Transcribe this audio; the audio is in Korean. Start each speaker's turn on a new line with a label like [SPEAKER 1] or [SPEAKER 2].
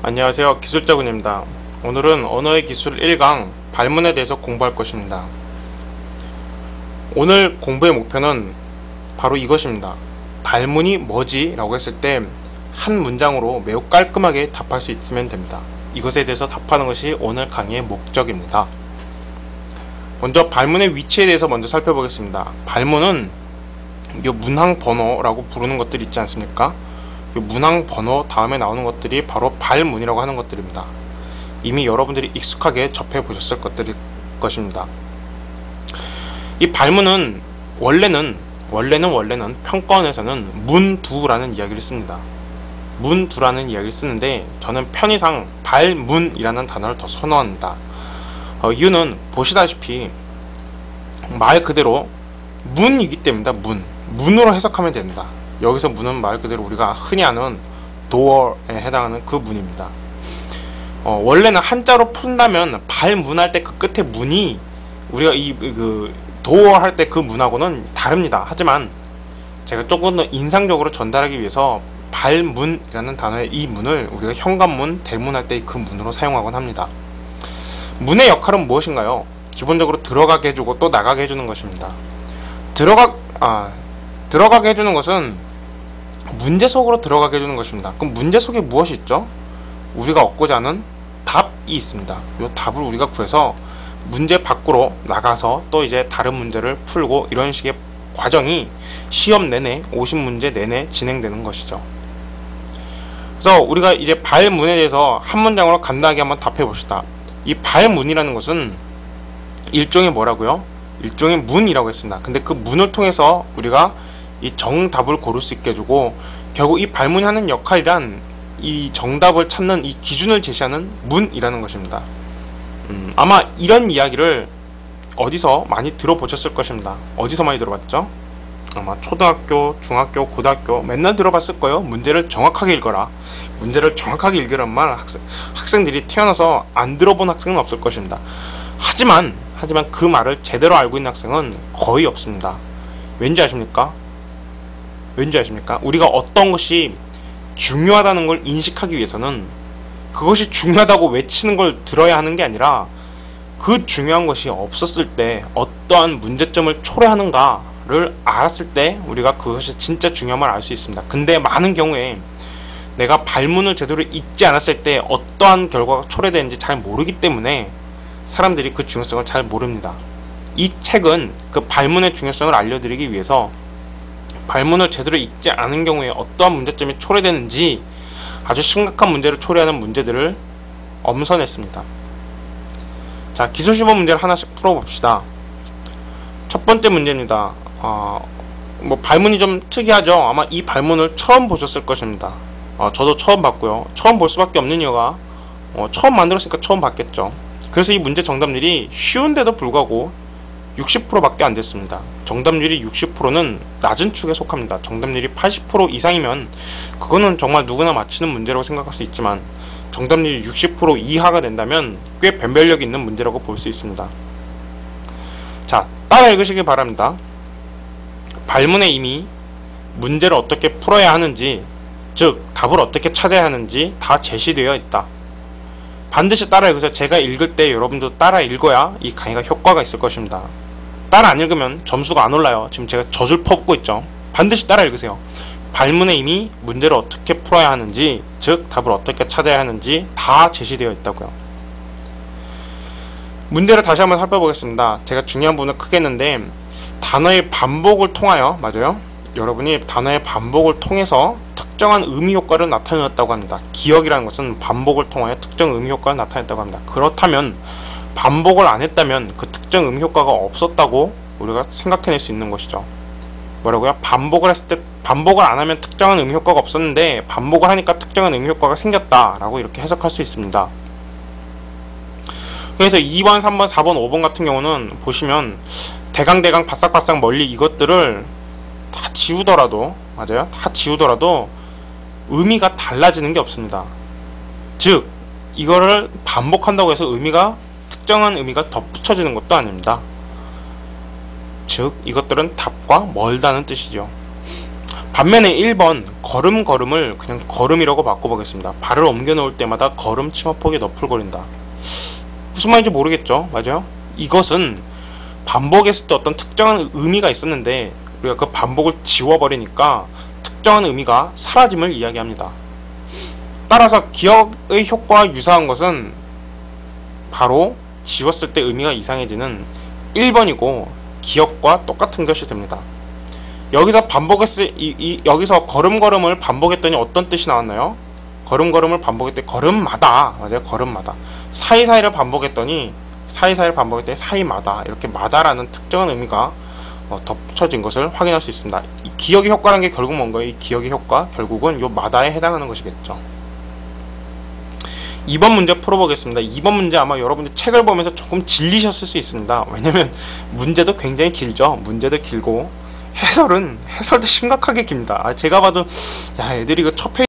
[SPEAKER 1] 안녕하세요. 기술자군입니다. 오늘은 언어의 기술 1강 발문에 대해서 공부할 것입니다. 오늘 공부의 목표는 바로 이것입니다. 발문이 뭐지? 라고 했을 때 한 문장으로 매우 깔끔하게 답할 수 있으면 됩니다. 이것에 대해서 답하는 것이 오늘 강의의 목적입니다. 먼저 발문의 위치에 대해서 먼저 살펴보겠습니다. 발문은 이 문항 번호라고 부르는 것들이 있지 않습니까? 이 문항 번호 다음에 나오는 것들이 바로 발문이라고 하는 것들입니다. 이미 여러분들이 익숙하게 접해 보셨을 것입니다. 이 발문은 원래는 평가원에서는 문두라는 이야기를 씁니다. 문두라는 이야기를 쓰는데 저는 편의상 발문이라는 단어를 더 선호합니다. 이유는 보시다시피 말 그대로 문이기 때문입니다. 문으로 해석하면 됩니다. 여기서 문은 말 그대로 우리가 흔히 아는 door에 해당하는 그 문입니다. 원래는 한자로 푼다면 발문할 때 그 끝에 문이 우리가 door 할 때 그 문하고는 다릅니다. 하지만 제가 조금 더 인상적으로 전달하기 위해서 발문이라는 단어의 이 문을 우리가 현관문, 대문할 때 그 문으로 사용하곤 합니다. 문의 역할은 무엇인가요? 기본적으로 들어가게 해주고 또 나가게 해주는 것입니다. 들어가게 해주는 것은 문제 속으로 들어가게 해주는 것입니다. 그럼 문제 속에 무엇이 있죠? 우리가 얻고자 하는 답이 있습니다. 이 답을 우리가 구해서 문제 밖으로 나가서 또 이제 다른 문제를 풀고 이런 식의 과정이 시험 내내 50문제 내내 진행되는 것이죠. 그래서 우리가 이제 발문에 대해서 한 문장으로 간단하게 한번 답해 봅시다. 이 발문이라는 것은 일종의 뭐라고요? 일종의 문이라고 했습니다. 근데 그 문을 통해서 우리가 이 정답을 고를 수 있게 해주고 결국 이 발문이 하는 역할이란 이 정답을 찾는 이 기준을 제시하는 문이라는 것입니다. 아마 이런 이야기를 어디서 많이 들어보셨을 것입니다. 어디서 많이 들어봤죠? 아마 초등학교, 중학교, 고등학교 맨날 들어봤을 거예요. 문제를 정확하게 읽어라. 문제를 정확하게 읽으란 말 학생들이 태어나서 안 들어본 학생은 없을 것입니다. 하지만 그 말을 제대로 알고 있는 학생은 거의 없습니다. 왠지 아십니까? 우리가 어떤 것이 중요하다는 걸 인식하기 위해서는 그것이 중요하다고 외치는 걸 들어야 하는 게 아니라 그 중요한 것이 없었을 때 어떠한 문제점을 초래하는가를 알았을 때 우리가 그것이 진짜 중요함을 알 수 있습니다. 근데 많은 경우에 내가 발문을 제대로 읽지 않았을 때 어떠한 결과가 초래되는지 잘 모르기 때문에 사람들이 그 중요성을 잘 모릅니다. 이 책은 그 발문의 중요성을 알려드리기 위해서 발문을 제대로 읽지 않은 경우에 어떠한 문제점이 초래되는지 아주 심각한 문제를 초래하는 문제들을 엄선했습니다. 자, 기술시범 문제를 하나씩 풀어봅시다. 첫 번째 문제입니다. 발문이 좀 특이하죠? 아마 이 발문을 처음 보셨을 것입니다. 저도 처음 봤고요. 처음 볼 수밖에 없는 이유가 처음 만들었으니까 처음 봤겠죠. 그래서 이 문제 정답률이 쉬운데도 불구하고 60%밖에 안 됐습니다. 정답률이 60%는 낮은 축에 속합니다. 정답률이 80% 이상이면 그거는 정말 누구나 맞히는 문제라고 생각할 수 있지만 정답률이 60% 이하가 된다면 꽤 변별력이 있는 문제라고 볼 수 있습니다. 자, 따라 읽으시기 바랍니다. 발문에 이미 문제를 어떻게 풀어야 하는지, 즉 답을 어떻게 찾아야 하는지 다 제시되어 있다. 반드시 따라 읽으세요. 제가 읽을 때 여러분도 따라 읽어야 이 강의가 효과가 있을 것입니다. 따라 안 읽으면 점수가 안 올라요. 지금 제가 젖을 퍼붓고 있죠. 반드시 따라 읽으세요. 발문에 이미 문제를 어떻게 풀어야 하는지, 즉 답을 어떻게 찾아야 하는지 다 제시되어 있다고요. 문제를 다시 한번 살펴보겠습니다. 제가 중요한 부분을 크게 했는데 단어의 반복을 통하여, 맞아요? 여러분이 단어의 반복을 통해서 특정한 의미 효과를 나타내었다고 합니다. 기억이라는 것은 반복을 통하여 특정 의미 효과를 나타냈다고 합니다. 그렇다면 반복을 안 했다면 그 특정 의미 효과가 없었다고 우리가 생각해낼 수 있는 것이죠. 뭐라고요? 반복을 했을 때 반복을 안 하면 특정한 의미 효과가 없었는데 반복을 하니까 특정한 의미 효과가 생겼다라고 이렇게 해석할 수 있습니다. 그래서 2번, 3번, 4번, 5번 같은 경우는 보시면 대강 바싹바싹 멀리 이것들을 다 지우더라도, 맞아요? 다 지우더라도 의미가 달라지는 게 없습니다. 즉 이거를 반복한다고 해서 특정한 의미가 덧붙여지는 것도 아닙니다. 즉 이것들은 답과 멀다는 뜻이죠. 반면에 1번 걸음걸음을 그냥 걸음이라고 바꿔보겠습니다. 발을 옮겨 놓을 때마다 걸음 치마폭이 너풀거린다. 무슨 말인지 모르겠죠? 맞아요? 이것은 반복했을 때 어떤 특정한 의미가 있었는데 우리가 그 반복을 지워버리니까 특정한 의미가 사라짐을 이야기합니다. 따라서 기억의 효과와 유사한 것은 바로 지웠을 때 의미가 이상해지는 1번이고 기억과 똑같은 것이 됩니다. 여기서 여기서 걸음걸음을 반복했더니 어떤 뜻이 나왔나요? 걸음걸음을 반복했더니 걸음마다, 맞아요, 걸음마다. 사이사이를 반복했더니 사이마다, 이렇게 마다라는 특정한 의미가 덧붙여진 것을 확인할 수 있습니다. 이 기억의 효과라는 게 결국 뭔가요? 이 기억의 효과, 결국은 요 마다에 해당하는 것이겠죠. 2번 문제 풀어보겠습니다. 2번 문제 아마 여러분들 책을 보면서 조금 질리셨을 수 있습니다. 왜냐면 문제도 굉장히 길죠. 문제도 길고 해설도 심각하게 깁니다. 제가 봐도 야, 애들이 그 첫 페이지